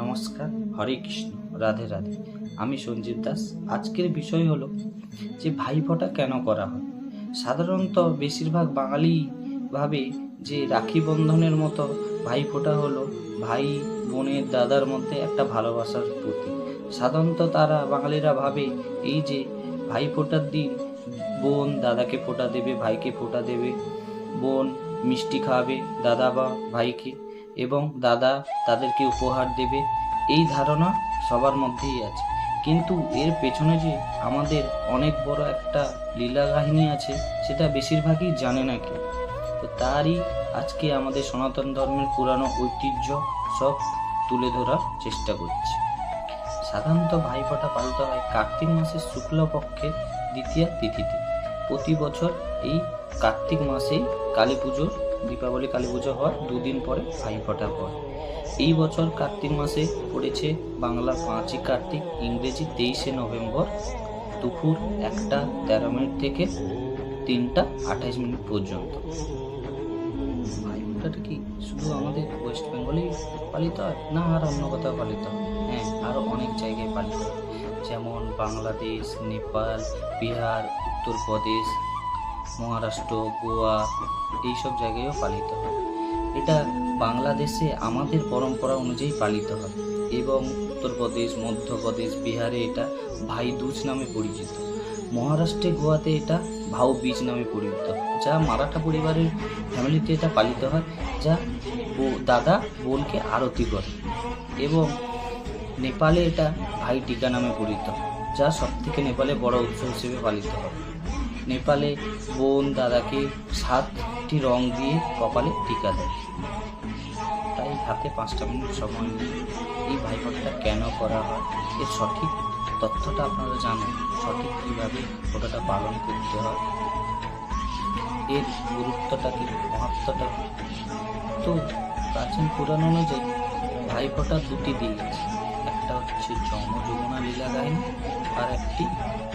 নমস্কার, হরে কৃষ্ণ, রাধে রাধে। আমি সঞ্জীব দাস। আজকের বিষয় হলো যে ভাইফোঁটা কেন করা হয়। সাধারণত বেশিরভাগ বাঙালি ভাবে যে রাখি বন্ধনের মতো ভাইফোঁটা হলো ভাই বোনের দাদার মধ্যে একটা ভালোবাসার প্রতীক। সাধারণত বাঙালিরা ভাবে এই যে ভাইফোঁটার দিন বোন দাদাকে ফোঁটা দেবে, ভাইকে ফোঁটা দেবে, বোন মিষ্টি খাওয়াবে দাদা বা ভাইকে এবং দাদা তাদেরকে উপহার দেবে। এই ধারণা সবার মধ্যেই আছে, কিন্তু এর পেছনে যে আমাদের অনেক বড় একটা লীলা কাহিনী আছে সেটা বেশিরভাগই জানে না কেউ। তো তারই আজকে আমাদের সনাতন ধর্মের পুরানো ঐতিহ্য সব তুলে ধরার চেষ্টা করছি। সাধারণত ভাইফোঁটা পালিত হয় কার্তিক মাসের শুক্লপক্ষের দ্বিতীয়া তিথিতে। প্রতি বছর এই কার্তিক মাসেই কালী পুজোর দীপাবলি কালী পুজো হওয়ার দুদিন পরে ভাইফোঁটা পড়ে। এই বছর কার্তিক মাসে পড়েছে বাংলা 5ই কার্তিক, ইংরেজি 23শে নভেম্বর দুপুর 1:13 থেকে 3:28 পর্যন্ত। ভাইফোঁটাটা কি শুধু আমাদের ওয়েস্ট বেঙ্গলেই পালিত হয় না আর অন্য কোথাও পালিত হয়? হ্যাঁ, আরও অনেক জায়গায় পালিত হয়, যেমন বাংলাদেশ, নেপাল, বিহার, উত্তরপ্রদেশ, মহারাষ্ট্র, গোয়া, এইসব জায়গায়ও পালিত হয়। এটা বাংলাদেশে আমাদের পরম্পরা অনুযায়ী পালিত হয় এবং উত্তরপ্রদেশ, মধ্যপ্রদেশ, বিহারে এটা ভাই দুজ নামে পরিচিত। মহারাষ্ট্রে, গোয়াতে এটা ভাউ বীজ নামে পরিচিত, যা মারাঠা পরিবারের ফ্যামিলিতে এটা পালিত হয়, যা দাদা বোনকে আরতি করে। এবং নেপালে এটা ভাই টিকা নামে পরিচিত, যা সবথেকে নেপালে বড় উৎসব হিসেবে পালিত হয়। নেপালে বোন দাদাকে 7টি রং দিয়ে কপালে টিকা দেয়। তাই হাতে 5টা মিনিট সময় নিয়ে এই ভাইফোঁটাটা কেন করা হয়, এর সঠিক তথ্যটা আপনারা জানেন, সঠিক কীভাবে ফোঁটাটা পালন করতে হয়, এর গুরুত্বটা কি, মহত্বটা কি। তো প্রাচীন পুরাণ অনুযায়ী ভাইফোঁটা দুটি দিক আছে, একটা হচ্ছে যম যমুনা লীলা কাহিনী, আর একটি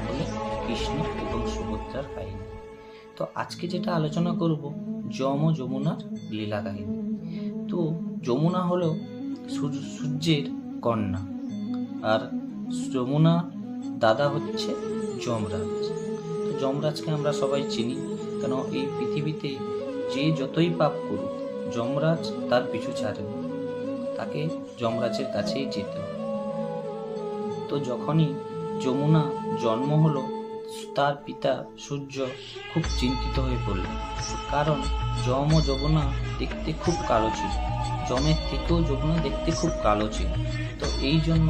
হলো কৃষ্ণ এবং সুভদ্রার কাহিনী। তো আজকে যেটা আলোচনা করব যম যমুনার লীলা কাহিনী। তো যমুনা হলো সূর্যের কন্যা, আর যমুনা দাদা হচ্ছে যমরাজ। তো যমরাজকে আমরা সবাই চিনি, কেন এই পৃথিবীতে যে যতই পাপ করুক যমরাজ তার পিছু ছাড়ে না, তাকে যমরাজের কাছেই যেতে হবে। তো যখনই যমুনা জন্ম হলো, তার পিতা সূর্য খুব চিন্তিত হয়ে পড়লেন, কারণ যম ও যমুনা দেখতে খুব কালো ছিল, যমের থেকেও যমুনা দেখতে খুব কালো ছিল। তো এই জন্য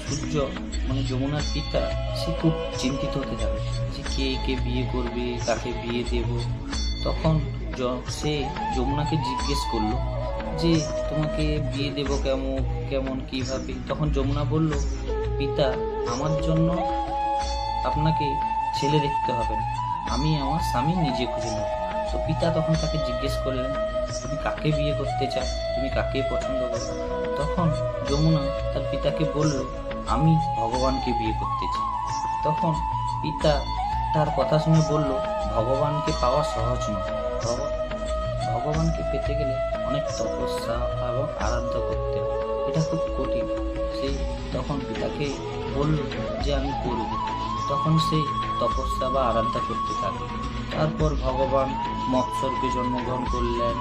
সূর্য যমুনার পিতা সে খুব চিন্তিত হতে থাকে যে কে বিয়ে করবে, কাকে বিয়ে দেব। তখন সে যমুনাকে জিজ্ঞেস করলো যে তোমাকে বিয়ে দেব কেমন কিভাবে। তখন যমুনা বলল, পিতা, আমার জন্য আপনাকে ছেলে দেখতে হবে না, আমি আমার স্বামী নিজে খুঁজে নেব। তো পিতা তখন তাকে জিজ্ঞেস করলেন, তুমি কাকে বিয়ে করতে চাও, তুমি কাকে পছন্দ করো? তখন যমুনা তার পিতাকে বলল, আমি ভগবানকে বিয়ে করতে চাই। তখন পিতা তার কথা শুনে বলল, ভগবানকে পাওয়া সহজ নয়, ভগবানকে পেতে গেলে অনেক তপস্যা এবং আরাধ্য করতে হয়, এটা খুব কঠিন। সে তখন পিতাকে বলল যে আমি করব। তখন সে তপস্যা বা আরাধনা করতে থাকে। তারপর ভগবান মৎস্যরূপে জন্মগ্রহণ করলেন,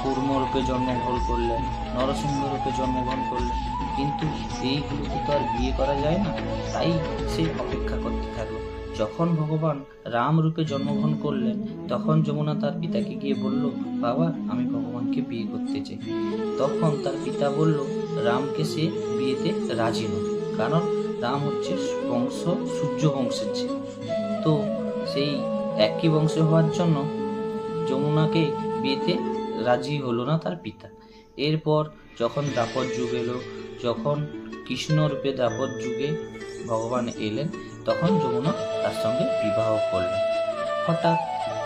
কূর্মরূপে জন্মগ্রহণ করলেন, নরসিংহরূপে জন্মগ্রহণ করলেন, কিন্তু এইগুলোকে তো আর বিয়ে করা যায় না। তাই সে অপেক্ষা করতে থাকলো। যখন ভগবান রাম রূপে জন্মগ্রহণ করলেন, তখন যমুনা তার পিতাকে গিয়ে বলল, বাবা, আমি ভগবানকে বিয়ে করতে চাই। তখন তার পিতা বলল, রামকে সে বিয়েতে রাজি নয়, কারণ রাম হচ্ছে সূর্য বংশের ছেলে। তো সেই একই বংশে হওয়ার জন্য যমুনাকে বিয়েতে রাজি হলো না তার পিতা। এরপর যখন দ্বাপর যুগ এলো, যখন কৃষ্ণরূপে দ্বাপর যুগে ভগবান এলেন, তখন যমুনা তার সঙ্গে বিবাহ করলেন। হঠাৎ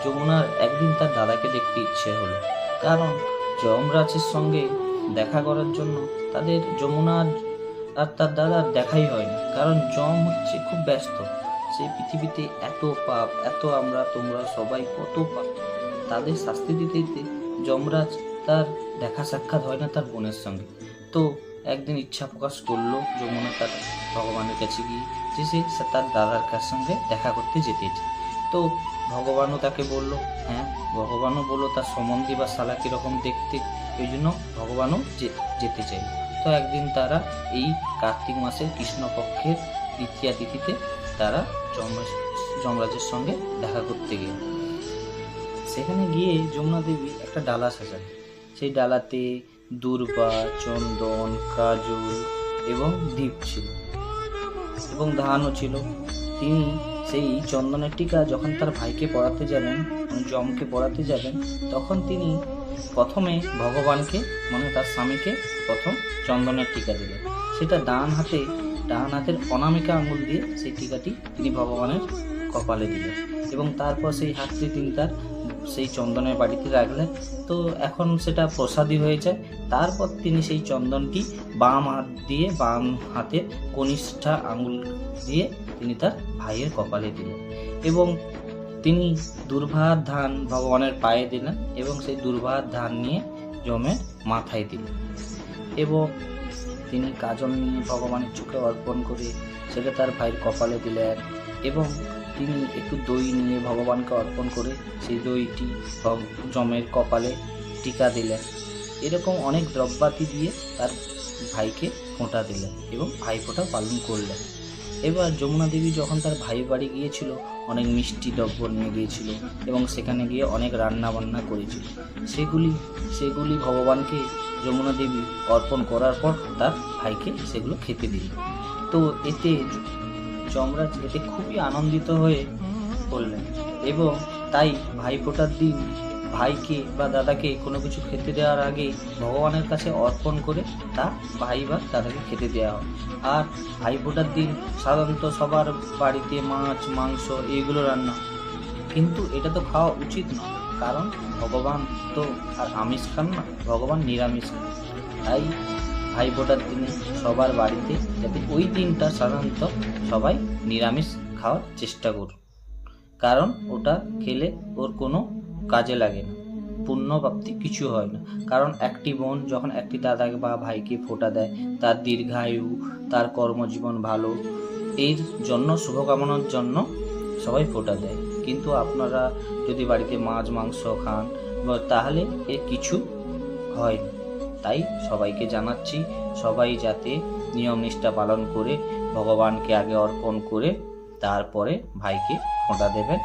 যমুনার একদিন তার দাদাকে দেখতে ইচ্ছে হলো, কারণ যমরাজের সঙ্গে দেখা করার জন্য তাদের যমুনার আর তার দাদার দেখাই হয়নি, কারণ যম হচ্ছে খুব ব্যস্ত। সে পৃথিবীতে এত পাপ, এত তোমরা সবাই কত পাপ, তাদের শাস্তি দিতে দিতে যমরাজ তার দেখা সাক্ষাৎ হয় না তার বোনের সঙ্গে। তো একদিন ইচ্ছা প্রকাশ করলো যমুনা তার ভগবানের কাছে গিয়ে যে সে তার দাদার কাছ সঙ্গে দেখা করতে যেতে চায়। তো ভগবানও তাকে বললো, হ্যাঁ, ভগবানও বললো তার সম্বন্ধী বা শালা কীরকম দেখতে, এই জন্য ভগবানও যেতে চাই। তো একদিন তারা এই কার্তিক মাসের কৃষ্ণপক্ষের দ্বিতীয়া তিথিতে তারা যমরাজের সঙ্গে দেখা করতে গেল। সেখানে গিয়ে যমুনা দেবী একটা ডালা সাজান, সেই ডালাতে দূর্বা, চন্দন, কাজল এবং দীপ ছিল এবং ধানও ছিল। তিনি সেই চন্দনের টিকা যখন তার ভাইকে পড়াতে যাবেন, যমকে পড়াতে যাবেন, তখন তিনি প্রথমে ভগবানকে মানে তার স্বামীকে প্রথম চন্দনের টিকা দিলেন। সেটা ডান হাতের অনামিকা আঙুল দিয়ে সেই টিকাটি তিনি ভগবানের কপালে দিলেন এবং তারপর সেই হাতটি তিনি তার সেই চন্দনের বাড়িতে রাখলেন। তো এখন সেটা প্রসাদী হয়ে যায়। তারপর তিনি সেই চন্দনটি বাম হাতের কনিষ্ঠা আঙুল দিয়ে তিনি তার ভাইয়ের কপালে দিলেন এবং তিনি দুর্ভার ধান ভগবানের পায়ে দিলেন এবং সেই দুর্ভার ধান নিয়ে যমের মাথায় দিলেন এবং তিনি কাজল নিয়ে ভগবানের চোখে অর্পণ করে সেটা তার ভাইয়ের কপালে দিলেন এবং তিনি একটু দই নিয়ে ভগবানকে অর্পণ করে সেই দইটি যমের কপালে টিকা দিলেন। এরকম অনেক দ্রব্যাদি দিয়ে তার ভাইকে ফোঁটা দিলেন এবং ভাইফোঁটা পালন করলেন। এবার যমুনা দেবী যখন তার ভাই বাড়ি গিয়েছিল, অনেক মিষ্টি দ্রব্য নিয়ে গিয়েছিল এবং সেখানে গিয়ে অনেক রান্না বান্না করেছিল। সেগুলি ভগবানকে যমুনা দেবী অর্পণ করার পর তার ভাইকে সেগুলো খেতে দিল। তো এতে যমরাজ এতে খুবই আনন্দিত হয়ে পড়লেন এবং তাই ভাইফোঁটার দিন ভাইকে বা দাদাকে কোনো কিছু খেতে দেওয়ার আগে ভগবানের কাছে অর্পণ করে তা ভাই বা দাদাকে খেতে দেওয়া হয়। আর ভাইফোঁটার দিন সাধারণত সবার বাড়িতে মাছ, মাংস এইগুলো রান্না, কিন্তু এটা তো খাওয়া উচিত নয়, কারণ ভগবান তো আর আমিষ খান না, ভগবান নিরামিষ খান। তাই ভাইফোঁটার দিনে সবার বাড়িতে যাতে ওই দিনটা সাধারণত সবাই নিরামিষ খাওয়ার চেষ্টা করুন, কারণ ওটা খেলে ওর কোনো কাজে লাগে না, পুণ্যপ্রাপ্তি কিছু হয় না। কারণ একটি বোন যখন একটি দাদাকে বা ভাইকে ফোঁটা দেয়, তার দীর্ঘায়ু, তার কর্মজীবন ভালো, এর জন্য শুভকামনার জন্য সবাই ফোঁটা দেয়। কিন্তু আপনারা যদি বাড়িতে মাছ, মাংস খান তাহলে এর কিছু হয় না। তাই সবাইকে জানাচ্ছি, সবাই যাতে নিয়ম নিষ্ঠা পালন করে ভগবানকে আগে অর্পণ করে তারপরে ভাইকে ফোঁটা দেবেন।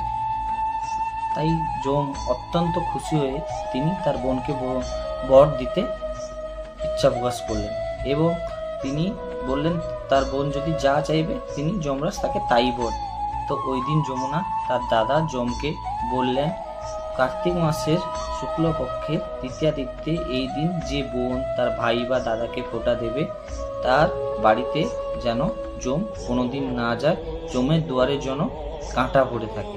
তাই যম অত্যন্ত খুশি হয়ে তিনি তার বোনকে বর দিতে ইচ্ছা প্রকাশ করলেন এবং তিনি বললেন তার বোন যদি যা চাইবে তিনি যমরাজ তাকে তাই বল। তো ওই দিন যমুনা তার দাদা যমকে বললেন, কার্তিক মাসের শুক্লপক্ষের তৃতীয়া তিথিতে এই দিন যে বোন তার ভাই বা দাদাকে ফোঁটা দেবে তার বাড়িতে যেন যম কোনোদিন না যায়, যমের দুয়ারে যেন কাঁটা পড়ে থাকে,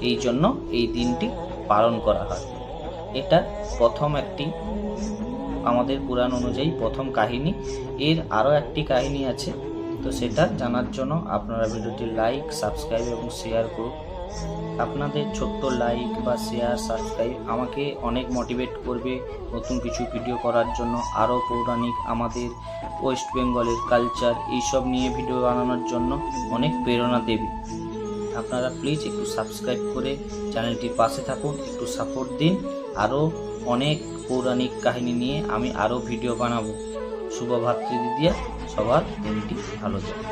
এই জন্য এই দিনটি পালন করা হয়। এটা প্রথম একটি আমাদের পুরাণ অনুযায়ী প্রথম কাহিনী। এর আরও একটি কাহিনী আছে, তো সেটা জানার জন্য আপনারা ভিডিওটি লাইক, সাবস্ক্রাইব এবং শেয়ার করুন। আপনাদের ছোট্ট লাইক বা শেয়ার, সাবস্ক্রাইব আমাকে অনেক মোটিভেট করবে নতুন কিছু ভিডিও করার জন্য, আরও পৌরাণিক আমাদের ওয়েস্ট বেঙ্গলের কালচার এইসব নিয়ে ভিডিও বানানোর জন্য অনেক প্রেরণা দেবে। আপনারা প্লিজ একটু সাবস্ক্রাইব করে চ্যানেলটির পাশে থাকুন, একটু সাপোর্ট দিন। আরও অনেক পৌরাণিক কাহিনী নিয়ে আমি আরও ভিডিও বানাবো। শুভ ভাতৃদ্বিতীয়া, সবার দিনটি ভালো যাবে।